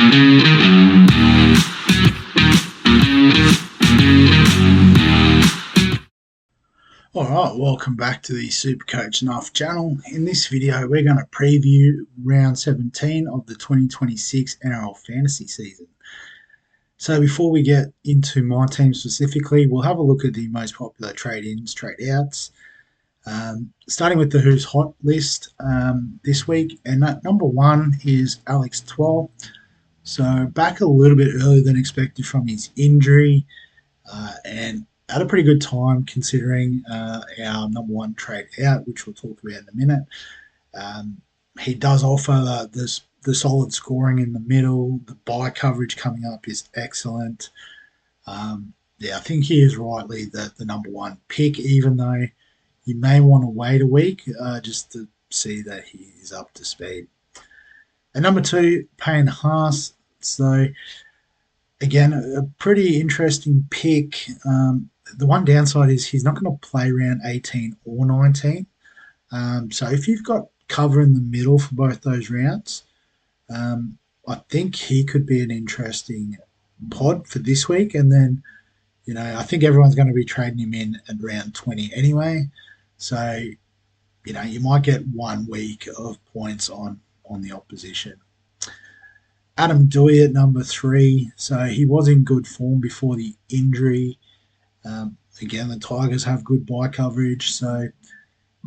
Alright, welcome back to the Supercoach Nuff channel. In this video, we're going to preview round 17 of the 2026 NRL Fantasy season. So before we get into my team specifically, we'll have a look at the most popular trade-ins, trade-outs. Starting with the Who's Hot list this week, and that number one is Alex Twal. So back a little bit earlier than expected from his injury, and at a pretty good time considering our number one trade out, which we'll talk about in a minute. He does offer the solid scoring in the middle. The bye coverage coming up is excellent. I think he is rightly the number one pick, even though you may want to wait a week just to see that he is up to speed. And number two, Payne Haas. So again, a pretty interesting pick. The one downside is he's not going to play round 18 or 19. So if you've got cover in the middle for both those rounds, I think he could be an interesting pod for this week. And then, I think everyone's going to be trading him in at round 20 anyway. So, you might get 1 week of points on the opposition. Adam Douay at number 3. So he was in good form before the injury. Again, the Tigers have good bye coverage, so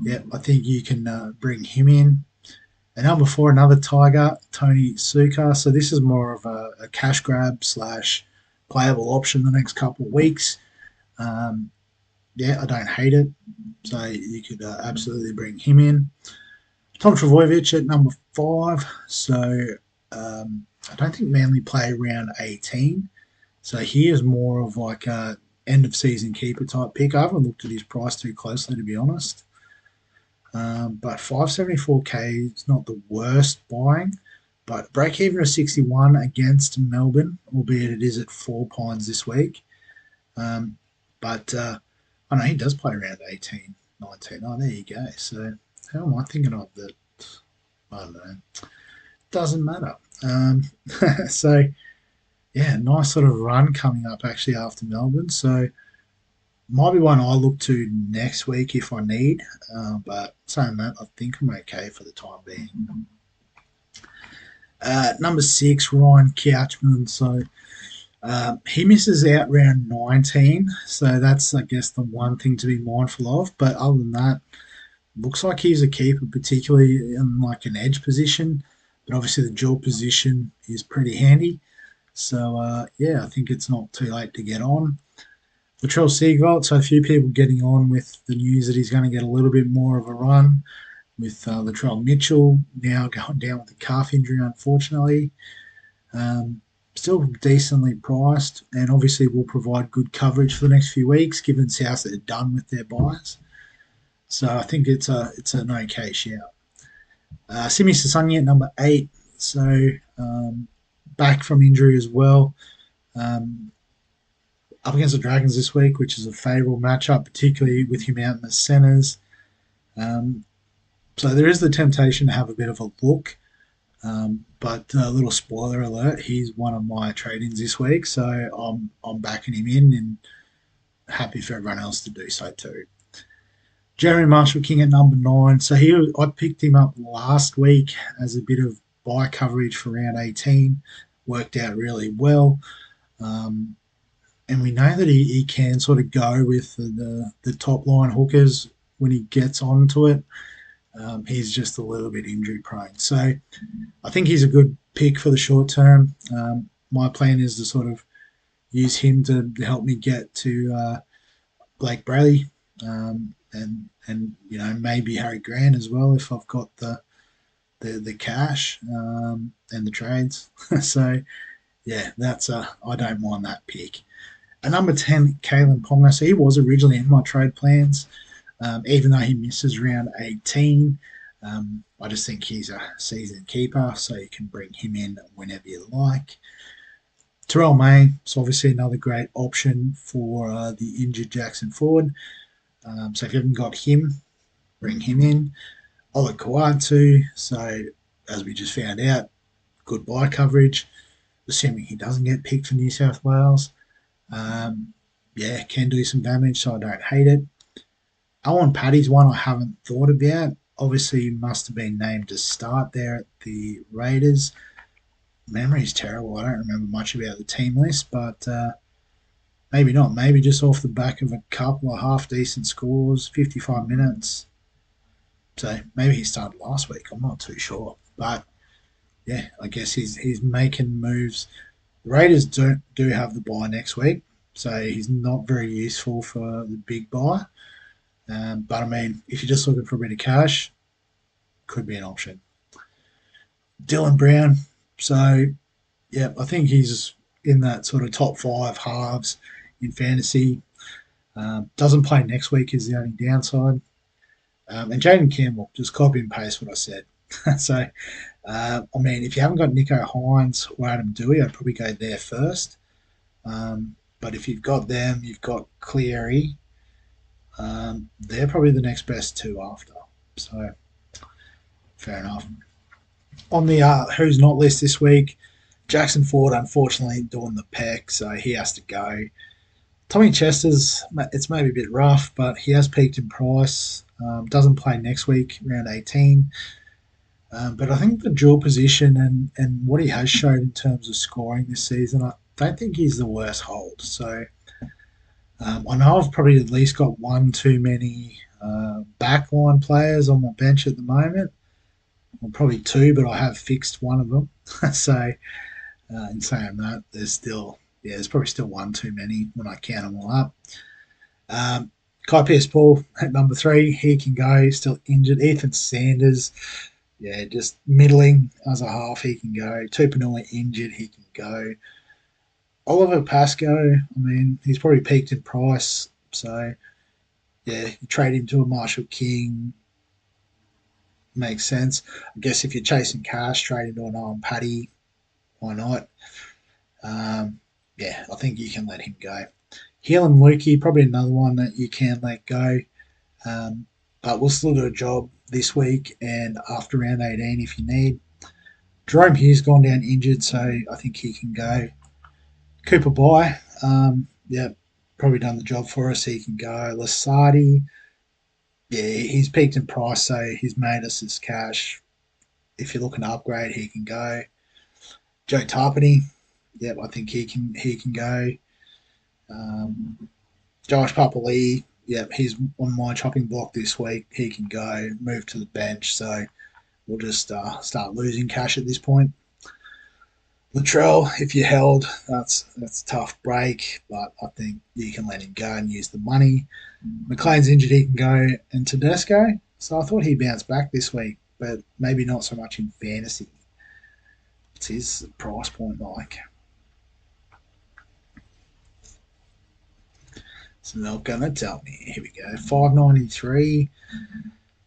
I think you can bring him in. And number 4, another Tiger, Tony Suka. So this is more of a cash grab / playable option the next couple of weeks. I don't hate it, so you could absolutely bring him in. Tom Trbojevic at number 5. So I don't think Manly play round 18, so he is more of like a end of season keeper type pick. I haven't looked at his price too closely, to be honest. But 574k is not the worst buying, but break even of 61 against Melbourne, albeit it is at 4 Pines this week. But I know he does play around 18, 19. Oh, there you go. So how am I thinking of that? I don't know. Doesn't matter. So nice sort of run coming up actually after Melbourne. So might be one I look to next week if I need. But saying that, I think I'm okay for the time being. Number 6, Ryan Couchman. So he misses out round 19. So that's, I guess, the one thing to be mindful of. But other than that, looks like he's a keeper, particularly in like an edge position. But obviously the dual position is pretty handy. So, I think it's not too late to get on. Latrell Seagold, so a few people getting on with the news that he's going to get a little bit more of a run with Latrell Mitchell now going down with a calf injury, unfortunately. Still decently priced, and obviously will provide good coverage for the next few weeks, given South are done with their buys. So I think it's an okay shout. Simi Sasanya at number 8. So back from injury as well. Up against the Dragons this week, which is a favourable matchup, particularly with him out in the centres. So there is the temptation to have a bit of a look. But a little spoiler alert, he's one of my trade-ins this week, so I'm backing him in and happy for everyone else to do so too. Jeremy Marshall-King at number 9. So I picked him up last week as a bit of bye coverage for round 18. Worked out really well. And we know that he can sort of go with the top line hookers when he gets onto it. He's just a little bit injury prone. So I think he's a good pick for the short term. My plan is to sort of use him to help me get to Blake Brayley and maybe Harry Grant as well if I've got the cash and the trades. So that's I don't mind that pick. And number 10, Kalen Ponga. So he was originally in my trade plans, even though he misses round 18. I just think he's a seasoned keeper, so you can bring him in whenever you like. Terrell May is obviously another great option for the injured Jackson forward. So if you haven't got him, bring him in. Ola Kawatu, so as we just found out, good bye coverage. assuming he doesn't get picked for New South Wales. Yeah, can do some damage, so I don't hate it. Owen Paddy's one I haven't thought about. Obviously, must have been named to start there at the Raiders. Memory's terrible. I don't remember much about the team list, but maybe not. Maybe just off the back of a couple of half decent scores, 55 minutes. So maybe he started last week. I'm not too sure. But yeah, I guess he's making moves. The Raiders do have the bye next week, so he's not very useful for the big bye. But I mean, if you're just looking for a bit of cash, could be an option. Dylan Brown. So yeah, I think he's in that sort of top five halves in fantasy. Doesn't play next week is the only downside. And Jaden Campbell, just copy and paste what I said. So, I mean, if you haven't got Nico Hines or Adam Dewey, I'd probably go there first. But if you've got them, you've got Cleary. They're probably the next best two after. So, fair enough. On the who's not list this week, Jackson Ford, unfortunately, doing the peck, so he has to go. Tommy Chester's, it's maybe a bit rough, but he has peaked in price. Doesn't play next week, round 18. But I think the dual position and what he has shown in terms of scoring this season, I don't think he's the worst hold. So I know I've probably at least got one too many backline players on my bench at the moment. Well, probably two, but I have fixed one of them. So in saying that, there's probably still one too many when I count them all up. Kai Pierce-Paul at number 3, he can go, still injured. Ethan Sanders, yeah, just middling as a half, he can go. Tupanui injured, he can go. Oliver Pascoe, I mean, he's probably peaked in price, so yeah, you trade him to a Marshall King, makes sense. I guess if you're chasing cash, trade him to an Owen Paddy, why not? Yeah, I think you can let him go. Heelan Lukey, probably another one that you can let go. But we'll still do a job this week and after round 18 if you need. Jerome Hughes gone down injured, so I think he can go. Cooper Bye, yeah, probably done the job for us. He can go. Lasardi, yeah, he's peaked in price, so he's made us his cash. If you're looking to upgrade, he can go. Joe Tarpany, yep, I think he can go. Josh Papali, yep, he's on my chopping block this week. He can go, move to the bench. So we'll just start losing cash at this point. Latrell, if you held, that's a tough break, but I think you can let him go and use the money. McLean's injured, he can go, and Tedesco. So I thought he bounced back this week, but maybe not so much in fantasy. What's his price point like? So they're not gonna tell me. Here we go, 593.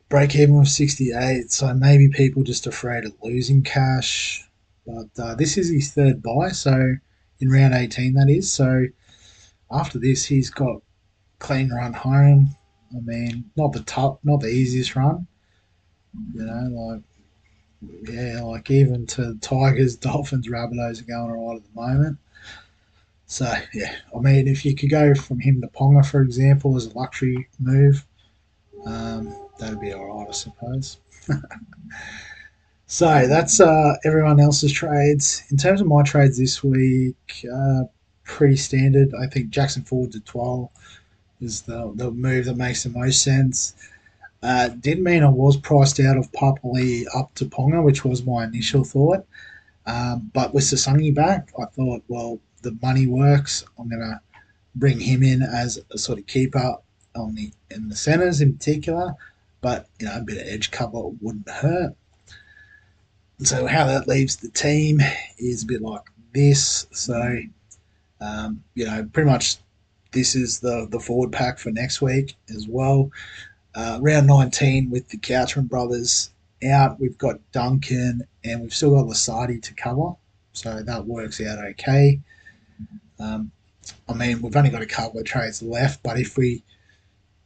Break even with 68. So maybe people just afraid of losing cash. But this is his third buy, so in round 18 that is. So after this, he's got clean run home. I mean, not the easiest run. You know, like yeah, like even to Tigers, Dolphins, Rabbitohs are going alright at the moment. So yeah, I mean, if you could go from him to Ponga, for example, as a luxury move, that'd be alright, I suppose. So that's everyone else's trades. In terms of my trades this week, pretty standard. I think Jackson Ford to 12 is the move that makes the most sense. Did mean I was priced out of Papali up to Ponga, which was my initial thought. But with Sasungi back, I thought, well, the money works. I'm going to bring him in as a sort of keeper in the centres in particular. But a bit of edge cover wouldn't hurt. So how that leaves the team is a bit like this. So pretty much this is the forward pack for next week as well. Round 19 with the Couchman brothers out, we've got Duncan and we've still got Lasardi to cover, so that works out okay. I mean, we've only got a couple of trades left, but if we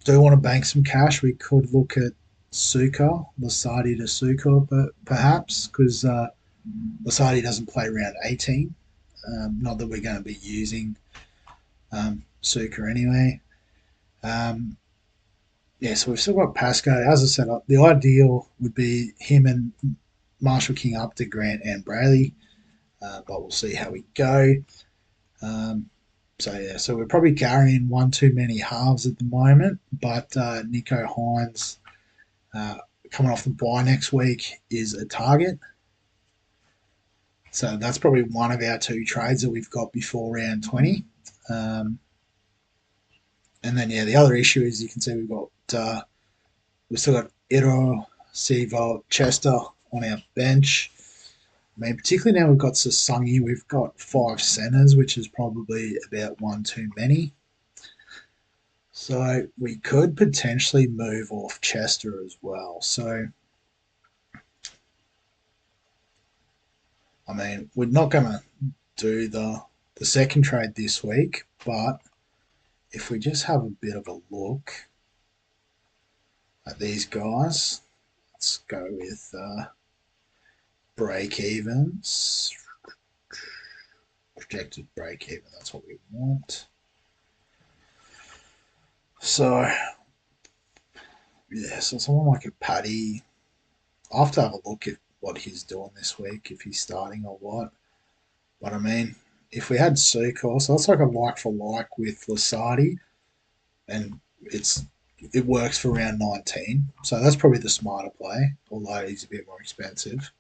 do want to bank some cash, we could look at Suka, Lasardi to Suka, but perhaps because Lasardi doesn't play round 18. Not that we're going to be using Suka anyway. Yeah, so we've still got Pasco. As I said, the ideal would be him and Marshall King up to Grant and Brayley, but we'll see how we go. So we're probably carrying one too many halves at the moment, but Nico Hines coming off the bye next week is a target. So that's probably one of our two trades that we've got before round 20. And then, yeah, the other issue is you can see we've still got Iro, Sevo, Chester on our bench. I mean, particularly now we've got Sasungi, we've got 5 centres, which is probably about one too many. So we could potentially move off Chester as well. So, I mean, we're not going to do the second trade this week, but if we just have a bit of a look at these guys, let's go with break evens. Projected break even, that's what we want. So, yeah, so someone like a Paddy, I'll have to have a look at what he's doing this week, if he's starting or what. But I mean, if we had Sukor, so that's like a like for like with Lasardi, and it works for round 19. So that's probably the smarter play, although he's a bit more expensive.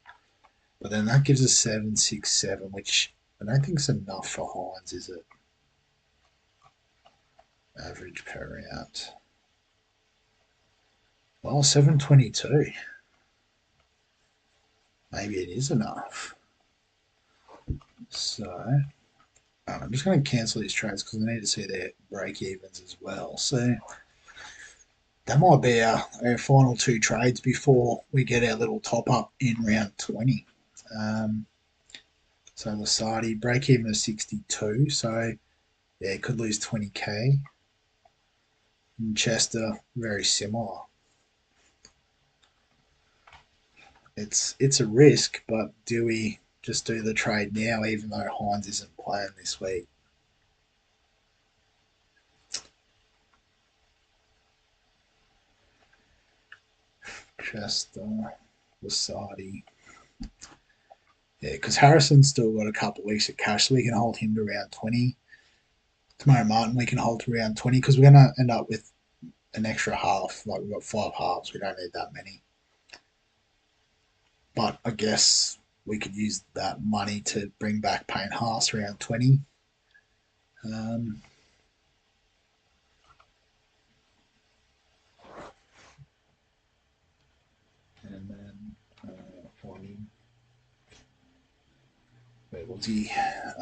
But then that gives us 767, which I don't think is enough for Hines, is it? Average per round. Well, 722. Maybe it is enough. So I'm just going to cancel these trades because I need to see their break evens as well. So that might be our final two trades before we get our little top up in round 20. So Lasardi, break even of 62. So yeah, it could lose 20k. And Chester, very similar. It's a risk, but do we just do the trade now, even though Hines isn't playing this week? Chester, Lasardi. Yeah, because Harrison's still got a couple of weeks of cash, so we can hold him to around 20. Tomorrow Martin, we can hold to around 20 because we're going to end up with an extra half. Like we've got 5 halves, we don't need that many. But I guess we could use that money to bring back Payne Haas around 20. Um, and then finding where was he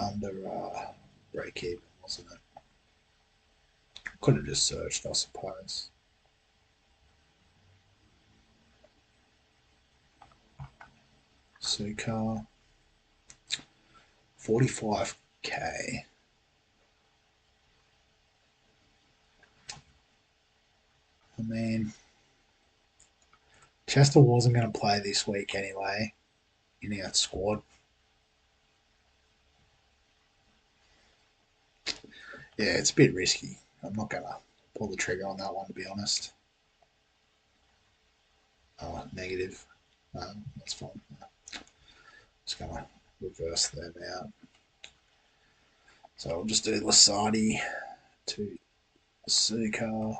under break even, wasn't it? Could have just searched, I suppose. Sukar, 45k. I mean, Chester wasn't going to play this week anyway in our squad. Yeah, it's a bit risky. I'm not going to pull the trigger on that one, to be honest. Oh, negative. That's fine. Just going to reverse them out. So I'll just do Lasardi to Sukar.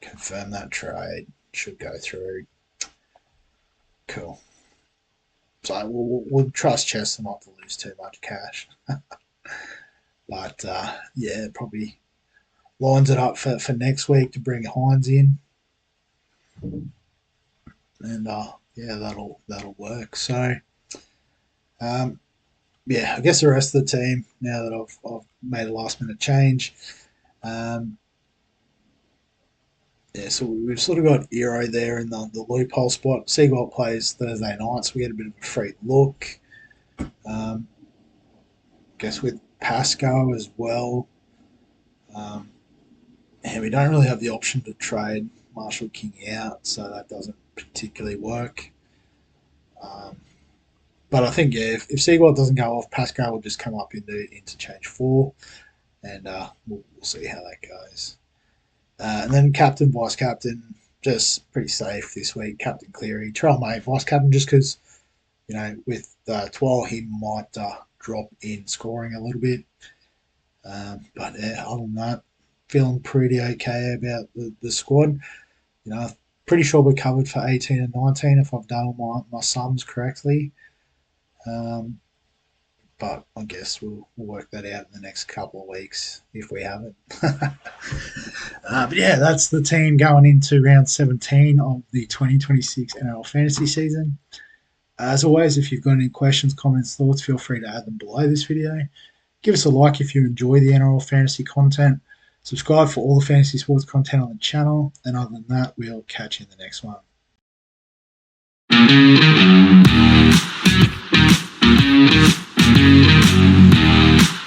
Confirm that trade. Should go through. Cool. So we'll trust Chester not to lose too much cash. But yeah, probably lines it up for next week to bring Hines in. And yeah, that'll work. So yeah, I guess the rest of the team, now that I've made a last minute change, yeah, so we've sort of got Eero there in the loophole spot. Seagull plays Thursday night, so we get a bit of a free look. Guess with Pascal as well. And we don't really have the option to trade Marshall King out, so that doesn't particularly work. Um, But I think, yeah, if Seagull doesn't go off, Pascal will just come up into interchange 4, and we'll see how that goes. And then captain, vice captain, just pretty safe this week. Captain Cleary, Terrell May, vice captain, just because, with Twal, he might drop in scoring a little bit. But yeah, other than that, feeling pretty okay about the squad. Pretty sure we're covered for 18 and 19 if I've done all my sums correctly. Um, but I guess we'll work that out in the next couple of weeks if we haven't. But yeah, that's the team going into round 17 of the 2026 NRL Fantasy season. As always, if you've got any questions, comments, thoughts, feel free to add them below this video. Give us a like if you enjoy the NRL Fantasy content. Subscribe for all the fantasy sports content on the channel. And other than that, we'll catch you in the next one.